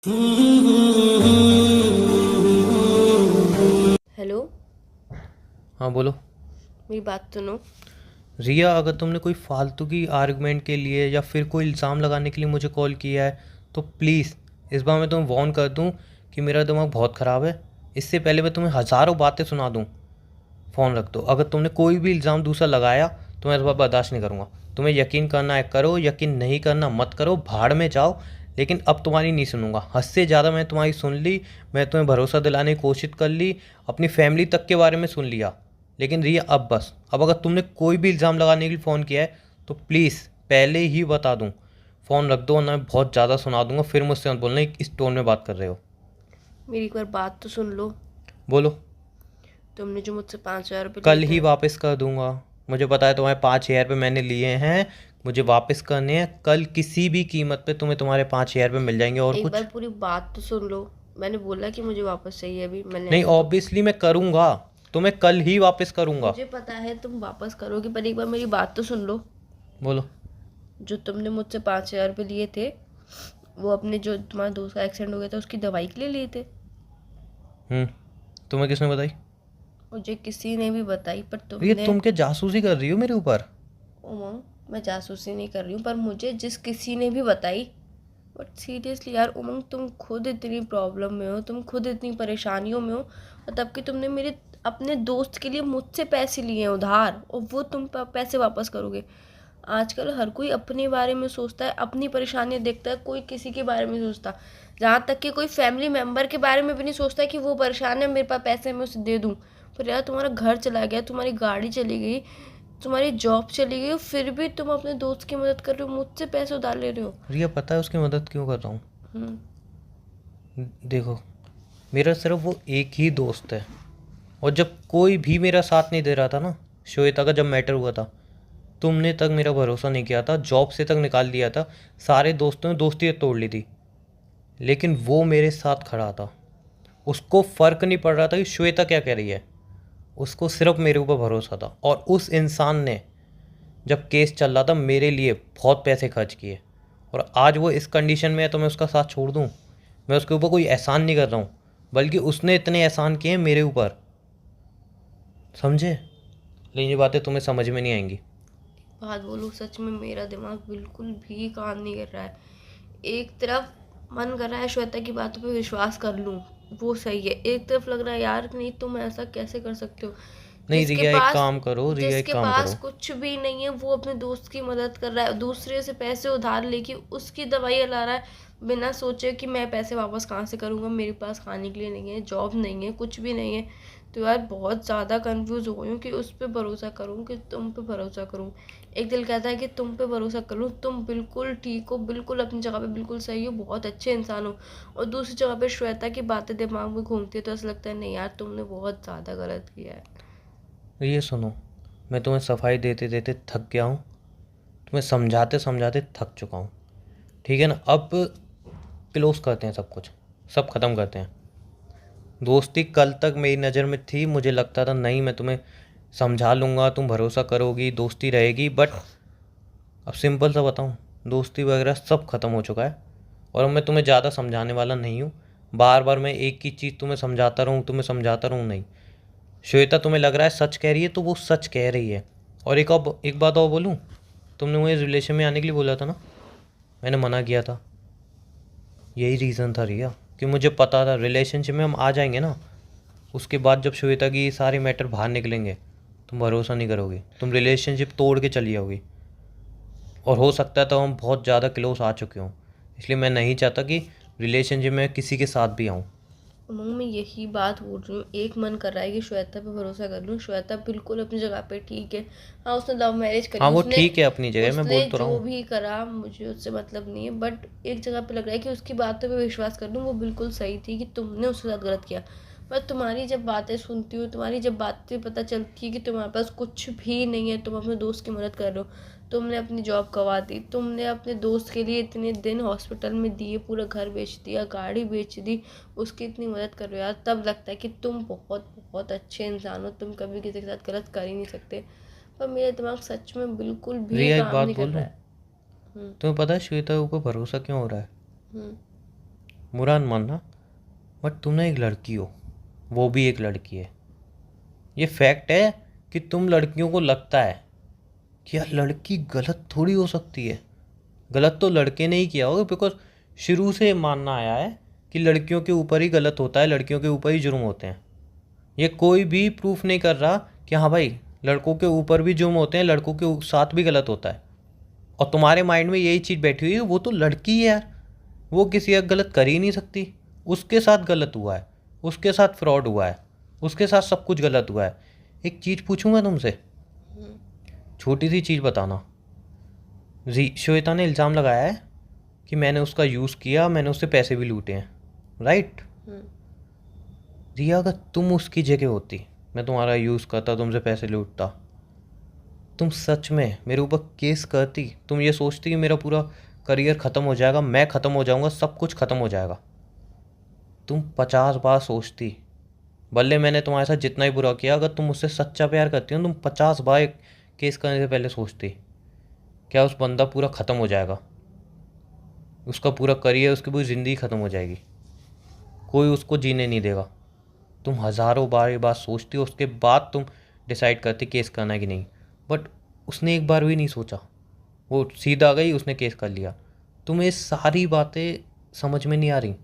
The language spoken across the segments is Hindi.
हेलो। हाँ बोलो। मेरी बात सुनो। रिया, अगर तुमने कोई फालतू की आर्गुमेंट के लिए या फिर कोई इल्ज़ाम लगाने के लिए मुझे कॉल किया है तो प्लीज़ इस बार मैं तुम्हें वार्न कर दूं कि मेरा दिमाग बहुत ख़राब है। इससे पहले मैं तुम्हें हज़ारों बातें सुना दूं। फ़ोन रख दो। अगर तुमने कोई भी इल्ज़ाम दूसरा लगाया तो मैं इस बार बर्दाश्त नहीं करूँगा। तुम्हें यकीन करना है करो, यकीन नहीं करना मत करो, भाड़ में जाओ। लेकिन अब तुम्हारी नहीं सुनूंगा। हद से ज़्यादा मैं तुम्हारी सुन ली। मैं तुम्हें भरोसा दिलाने की कोशिश कर ली, अपनी फैमिली तक के बारे में सुन लिया। लेकिन रिया अब बस। अब अगर तुमने कोई भी इल्ज़ाम लगाने के लिए फ़ोन किया है तो प्लीज़ पहले ही बता दूँ। फ़ोन रख दो वरना मैं बहुत ज़्यादा सुना दूंगा। फिर मुझसे मत बोलना इस टोन में बात कर रहे हो। मेरी एक बार बात तो सुन लो। बोलो। तुमने जो मुझसे 5,000 रुपये लिए कल ही थे। वापस कर दूंगा। मुझे पता है तुम्हारे 5,000 रुपये मैंने लिए हैं। मुझे वापस करने हैं कल, किसी भी कीमत पे तुम्हें तुम्हारे 5,000 रुपये मिल जाएंगे। और एक बार कुछ पूरी बात तो सुन लो। मैंने बोला कि मुझे वापस चाहिए, अभी मैंने नहीं, ऐसा तो। ऑब्वियसली मैं करूंगा। तुम्हें कल ही वापस करूंगा। मुझे पता है तुम वापस करोगे, पर एक बार मेरी बात तो सुन लो। बोलो। जो तुमने मुझसे 5,000 रुपये लिए थे, वो अपने जो तुम्हारे दोस्त का एक्सीडेंट हो गया था उसकी दवाई के लिए लिए थे। हम्म। तुम्हें किसने बताई? मुझे किसी ने भी बताई, पर ये तुमने। तुम क्या जासूसी कर रही हो मेरे ऊपर? उमंग, मैं जासूसी नहीं कर रही हूँ, पर मुझे जिस किसी ने भी बताई। बट सीरियसली यार उमंग, तुम खुद इतनी प्रॉब्लम में हो, तुम खुद इतनी परेशानियों में हो, और तब कि तुमने मेरे अपने दोस्त के लिए मुझसे पैसे लिए हैं उधार, और वो तुम पैसे वापस करोगे। आजकल हर कोई अपने बारे में सोचता है, अपनी परेशानियां देखता है, कोई किसी के बारे में नहीं सोचता। जहाँ तक कि कोई फैमिली मेम्बर के बारे में भी नहीं सोचता कि वो परेशान है, मेरे पास पैसे मैं उसे दे दूँ। पर यार तुम्हारा घर चला गया, तुम्हारी गाड़ी चली गई, तुम्हारी जॉब चली गई, फिर भी तुम अपने दोस्त की मदद कर रहे हो, मुझसे पैसे उधार ले रहे हो। रिया, पता है उसकी मदद क्यों कर रहा हूँ? हम्म। देखो, मेरा सिर्फ वो एक ही दोस्त है। और जब कोई भी मेरा साथ नहीं दे रहा था ना, श्वेता का जब मैटर हुआ था, तुमने तक मेरा भरोसा नहीं किया था, जॉब से तक निकाल दिया था, सारे दोस्तों ने दोस्ती तोड़ ली थी। लेकिन वो मेरे साथ खड़ा था। उसको फ़र्क नहीं पड़ रहा था कि श्वेता क्या कह रही है। उसको सिर्फ मेरे ऊपर भरोसा था। और उस इंसान ने जब केस चल रहा था मेरे लिए बहुत पैसे खर्च किए। और आज वो इस कंडीशन में है तो मैं उसका साथ छोड़ दूँ? मैं उसके ऊपर कोई एहसान नहीं कर रहा हूँ, बल्कि उसने इतने एहसान किए हैं मेरे ऊपर। समझे? लेकिन ये बातें तुम्हें समझ में नहीं आएंगी। बात बोलूँ, सच में मेरा दिमाग बिल्कुल भी काम नहीं कर रहा है। एक तरफ मन कर रहा है श्वेता की बातों पे विश्वास कर लूँ, वो सही है। एक तरफ लग रहा है यार नहीं, तुम ऐसा कैसे कर सकते हो। नहीं जिसके रिया, एक पास काम करो। रिया, एक जिसके काम पास करो। कुछ भी नहीं है, वो अपने दोस्त की मदद कर रहा है, दूसरे से पैसे उधार लेके उसकी दवाई ला रहा है, बिना सोचे कि मैं पैसे वापस कहाँ से करूँगा, मेरे पास खाने के लिए नहीं है, जॉब नहीं है, कुछ भी नहीं है। तो यार बहुत ज़्यादा कंफ्यूज हो गई हूँ कि उस पर भरोसा करूँ कि तुम पे भरोसा करूँ। एक दिल कहता है कि तुम पे भरोसा कर लूँ, तुम बिल्कुल ठीक हो, बिल्कुल अपनी जगह पे बिल्कुल सही हो, बहुत अच्छे इंसान हो। और दूसरी जगह पे श्वेता की बातें दिमाग में घूमती है, तो ऐसा लगता है नहीं यार, तुमने बहुत ज़्यादा गलत किया है। ये सुनो, मैं तुम्हें सफाई देते देते थक गया हूँ। तुम्हें समझाते समझाते थक चुका हूँ। ठीक है ना? अब क्लोज करते हैं सब कुछ। सब ख़त्म करते हैं। दोस्ती कल तक मेरी नज़र में थी, मुझे लगता था नहीं मैं तुम्हें समझा लूँगा, तुम भरोसा करोगी, दोस्ती रहेगी। बट अब सिंपल सा बताऊँ, दोस्ती वगैरह सब ख़त्म हो चुका है। और अब मैं तुम्हें ज़्यादा समझाने वाला नहीं हूँ। बार बार मैं एक ही चीज़ तुम्हें समझाता रहूँ, तुम्हें समझाता रहूँ, नहीं। श्वेता तुम्हें लग रहा है सच कह रही है तो वो सच कह रही है। और एक बात और बोलूँ, तुमने मुझे रिलेशन में आने के लिए बोला था ना, मैंने मना किया था। यही रीज़न था रिया, कि मुझे पता था रिलेशनशिप में हम आ जाएंगे ना, उसके बाद जब श्वेता की ये सारे मैटर बाहर निकलेंगे, तुम भरोसा नहीं करोगे, तुम रिलेशनशिप तोड़ के चली जाओगी। और हो सकता है तो हम बहुत ज़्यादा क्लोज आ चुके हों। इसलिए मैं नहीं चाहता कि रिलेशनशिप में किसी के साथ भी आऊँ। उमंग, मैं यही बात बोल रही हूँ, एक मन कर रहा है कि श्वेता पे भरोसा कर लूँ, श्वेता बिल्कुल अपनी जगह पे ठीक है। हाँ, उसने लव मैरिज करी, हाँ वो उसने ठीक है अपनी जगह, मैं उसने बोल तो रहा जो हूँ। भी करा मुझे उससे मतलब नहीं है, बट एक जगह पे लग रहा है कि उसकी बातों पे विश्वास कर लूँ, वो बिल्कुल सही थी कि तुमने उसके साथ गलत किया। पर तुम्हारी जब बातें सुनती हूँ, तुम्हारी जब बातें पता चलती है कि तुम्हारे पास कुछ भी नहीं है, तुम अपने दोस्त की मदद कर रहे हो, तुमने अपनी जॉब गंवा दी, तुमने अपने दोस्त के लिए इतने दिन हॉस्पिटल में दिए, पूरा घर बेच दिया, गाड़ी बेच दी, उसकी इतनी मदद कर रहे हो यार, तब लगता है कि तुम बहुत बहुत अच्छे इंसान हो, तुम कभी किसी के साथ गलत कर ही नहीं सकते। पर मेरा दिमाग सच में बिल्कुल भी रिया, एक काम बात नहीं कर बोल रहा दूँ? है। हम्म। तुम्हें पता है श्वेता के ऊपर भरोसा क्यों हो रहा है? हम्म। बुरा न मानना, बट तुम ना एक लड़की हो, वो भी एक लड़की है। ये फैक्ट है कि तुम लड़कियों को लगता है कि यार लड़की गलत थोड़ी हो सकती है। गलत तो लड़के ने ही किया होगा, बिकॉज शुरू से मानना आया है कि लड़कियों के ऊपर ही गलत होता है, लड़कियों के ऊपर ही जुर्म होते हैं। ये कोई भी प्रूफ नहीं कर रहा कि हाँ भाई लड़कों के ऊपर भी जुर्म होते हैं, लड़कों के साथ भी गलत होता है। और तुम्हारे माइंड में यही चीज़ बैठी हुई है, वो तो लड़की है यार, वो किसी का गलत कर ही नहीं सकती। उसके साथ गलत हुआ है, उसके साथ फ्रॉड हुआ है, उसके साथ सब कुछ गलत हुआ है। एक चीज़ पूछूंगा तुमसे, छोटी सी चीज़ बताना। श्वेता ने इल्ज़ाम लगाया है कि मैंने उसका यूज़ किया, मैंने उससे पैसे भी लूटे हैं, राइट? रिया, अगर तुम उसकी जगह होती, मैं तुम्हारा यूज़ करता, तुमसे पैसे लूटता, तुम सच में मेरे ऊपर केस करती? तुम ये सोचती कि मेरा पूरा करियर ख़त्म हो जाएगा, मैं ख़त्म हो जाऊंगा, सब कुछ ख़त्म हो जाएगा? तुम 50 बार सोचती। भले मैंने तुम्हारे साथ जितना ही बुरा किया, अगर तुम मुझसे सच्चा प्यार करती हो, तुम 50 बार केस करने से पहले सोचती क्या उस बंदा पूरा ख़त्म हो जाएगा, उसका पूरा करियर, उसकी पूरी ज़िंदगी ख़त्म हो जाएगी, कोई उसको जीने नहीं देगा। तुम हज़ारों बार ये बात सोचती हो, उसके बाद तुम डिसाइड करती केस करना है कि नहीं। बट उसने एक बार भी नहीं सोचा, वो सीधा गई, उसने केस कर लिया। तुम्हें सारी बातें समझ में नहीं आ रही,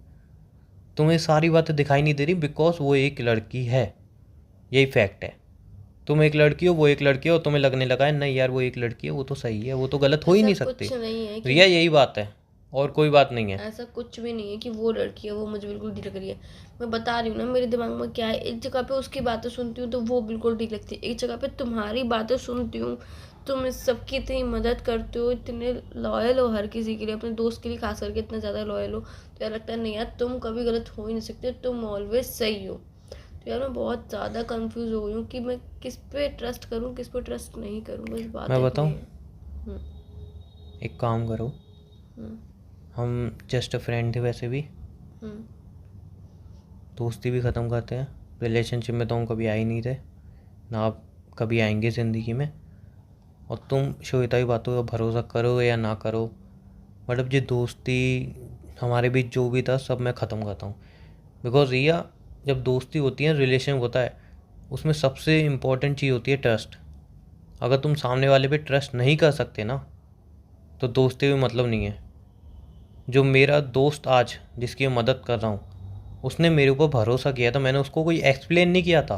तुम्हें सारी बातें दिखाई नहीं दे रही, बिकॉज वो एक लड़की है। यही फैक्ट है। तुम एक लड़की हो, वो एक लड़की हो, और तुम्हें लगने लगा है नहीं यार वो एक लड़की है, वो तो सही है, वो तो गलत हो ही ऐसा नहीं कुछ सकती। नहीं है कि रिया, यही बात है और कोई बात नहीं है। ऐसा कुछ भी नहीं है कि वो लड़की है, वो मुझे बिल्कुल ठीक लग रही है। मैं बता रही हूँ ना मेरे दिमाग में क्या है। एक जगह पे उसकी बातें सुनती हूँ तो वो बिल्कुल ठीक लगती है, एक जगह पे तुम्हारी बातें सुनती हूँ, तुम इस सबकी इतनी मदद करते हो, इतने लॉयल हो हर किसी के लिए, अपने दोस्त के लिए खास करके इतना ज़्यादा लॉयल हो, तो यार लगता है नहीं यार तुम कभी गलत हो ही नहीं सकते, तुम ऑलवेज सही हो। तो यार मैं बहुत ज़्यादा कंफ्यूज हो गई हूँ कि मैं किस पे ट्रस्ट करूँ, किस पे ट्रस्ट नहीं करूँ, बस बात मैं इतनी बताऊँ, है। हम्म, एक काम करो, हम्म, हम जस्ट फ्रेंड थे, वैसे भी हम्म, दोस्ती भी ख़त्म करते हैं। रिलेशनशिप में तो हम कभी आए नहीं थे, ना आप कभी आएंगे ज़िंदगी में। और तुम श्वेता की बातों का भरोसा करो या ना करो, मतलब ये दोस्ती हमारे बीच जो भी था सब मैं ख़त्म करता हूँ। बिकॉज रिया, जब दोस्ती होती है, रिलेशन होता है, उसमें सबसे इम्पोर्टेंट चीज़ होती है ट्रस्ट। अगर तुम सामने वाले पे ट्रस्ट नहीं कर सकते ना, तो दोस्ती में मतलब नहीं है। जो मेरा दोस्त आज जिसकी मैं मदद कर रहा हूँ, उसने मेरे ऊपर भरोसा किया था, मैंने उसको कोई एक्सप्लेन नहीं किया था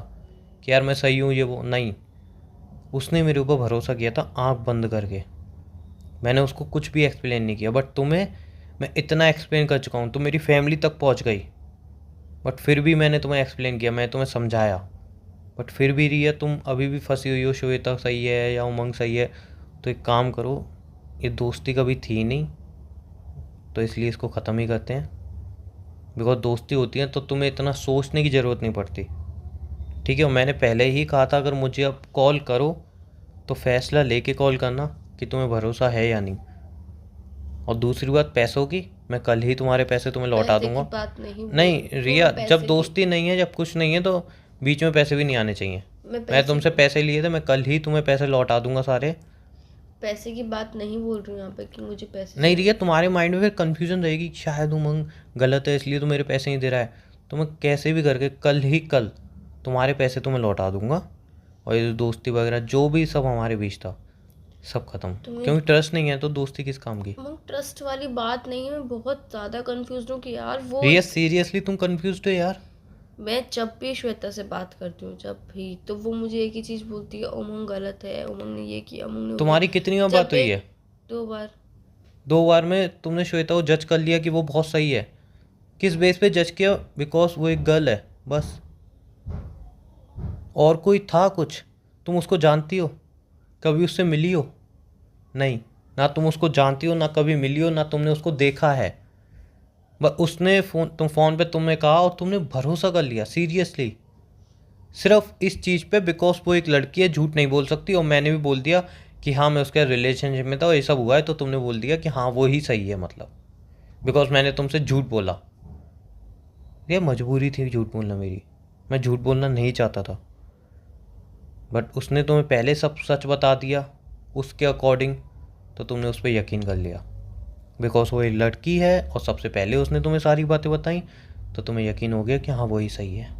कि यार मैं सही हूँ ये वो, नहीं। उसने मेरे ऊपर भरोसा किया था आँख बंद करके, मैंने उसको कुछ भी एक्सप्लेन नहीं किया। बट तुम्हें मैं इतना एक्सप्लेन कर चुका हूँ, तुम मेरी फैमिली तक पहुँच गई, बट फिर भी मैंने तुम्हें एक्सप्लेन किया, मैं तुम्हें समझाया, बट फिर भी रिया तुम अभी भी फंसी हुई हो, श्वेता सही है या उमंग सही है। तो एक काम करो, ये दोस्ती कभी थी नहीं, तो इसलिए इसको ख़त्म ही करते हैं। बिकॉज दोस्ती होती है तो तुम्हें इतना सोचने की ज़रूरत नहीं पड़ती, ठीक है? मैंने पहले ही कहा था अगर मुझे अब कॉल करो तो फैसला लेके कॉल करना कि तुम्हें भरोसा है या नहीं। और दूसरी बात पैसों की, मैं कल ही तुम्हारे पैसे तुम्हें लौटा पैसे की दूंगा। बात नहीं बोल नहीं रही हूँ रिया, मैं, पैसे जब की। दोस्ती नहीं है, जब कुछ नहीं है, तो बीच में पैसे भी नहीं आने चाहिए। मैं मैं तुमसे की पैसे लिए थे, मैं कल ही तुम्हें पैसे लौटा दूंगा सारे। पैसे की बात नहीं बोल रही हूँ यहाँ पे कि मुझे पैसे नहीं चाहिए। रिया, तुम्हारे माइंड में फिर कन्फ्यूजन रहेगी कि शायद उमंग गलत है इसलिए तो मेरे पैसे नहीं दे रहा है। तो मैं कैसे भी करके कल तुम्हारे पैसे तुम्हें लौटा दूंगा। और ये दोस्ती वगैरह जो भी सब हमारे बीच था, सब खत्म। तुम्हें क्योंकि ट्रस्ट नहीं है तो दोस्ती किस काम की? ट्रस्ट वाली बात नहीं है, मैं बहुत ज़्यादा कंफ्यूज हूँ कि यार वो रिया सीरियसली तुम कंफ्यूज हो यार? मैं जब भी श्वेता से बात करती हूँ, जब भी, तो वो मुझे एक ही चीज़ बोलती है, उमंग गलत है, उमंग ने ये किया, उमंग ने वो तुम्हारी किया। कितनी बार जब बात हुई है? 2 बार। 2 बार में तुमने श्वेता को जज कर लिया कि वो बहुत सही है। किस बेस पे जज किया? बिकॉज वो एक गर्ल है, बस। और कोई था कुछ? तुम उसको जानती हो? कभी उससे मिली हो? नहीं, ना तुम उसको जानती हो, ना कभी मिली हो, ना तुमने उसको देखा है। बस उसने फ़ोन पे तुम्हें कहा और तुमने भरोसा कर लिया सीरियसली, सिर्फ इस चीज़ पे बिकॉज वो एक लड़की है, झूठ नहीं बोल सकती। और मैंने भी बोल दिया कि हाँ मैं उसके रिलेशनशिप में था और ये सब हुआ है, तो तुमने बोल दिया कि हाँ वो ही सही है, मतलब बिकॉज मैंने तुमसे झूठ बोला। ये मजबूरी थी झूठ बोलना मेरी, मैं झूठ बोलना नहीं चाहता था, बट उसने तुम्हें पहले सब सच बता दिया उसके अकॉर्डिंग, तो तुमने उस पर यकीन कर लिया। बिकॉज वो एक लड़की है और सबसे पहले उसने तुम्हें सारी बातें बताई, तो तुम्हें यकीन हो गया कि हाँ वही सही है।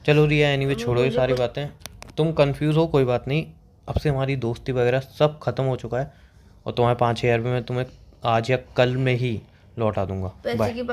चलो रिया, एनीवे छोड़ो ये मुझे सारी कुछ बातें। तुम कंफ्यूज हो, कोई बात नहीं। अब से हमारी दोस्ती वगैरह सब खत्म हो चुका है, और तुम्हारे 5,000 रुपये मैं तुम्हें आज या कल में ही लौटा दूंगा। पैसे बाय। की बात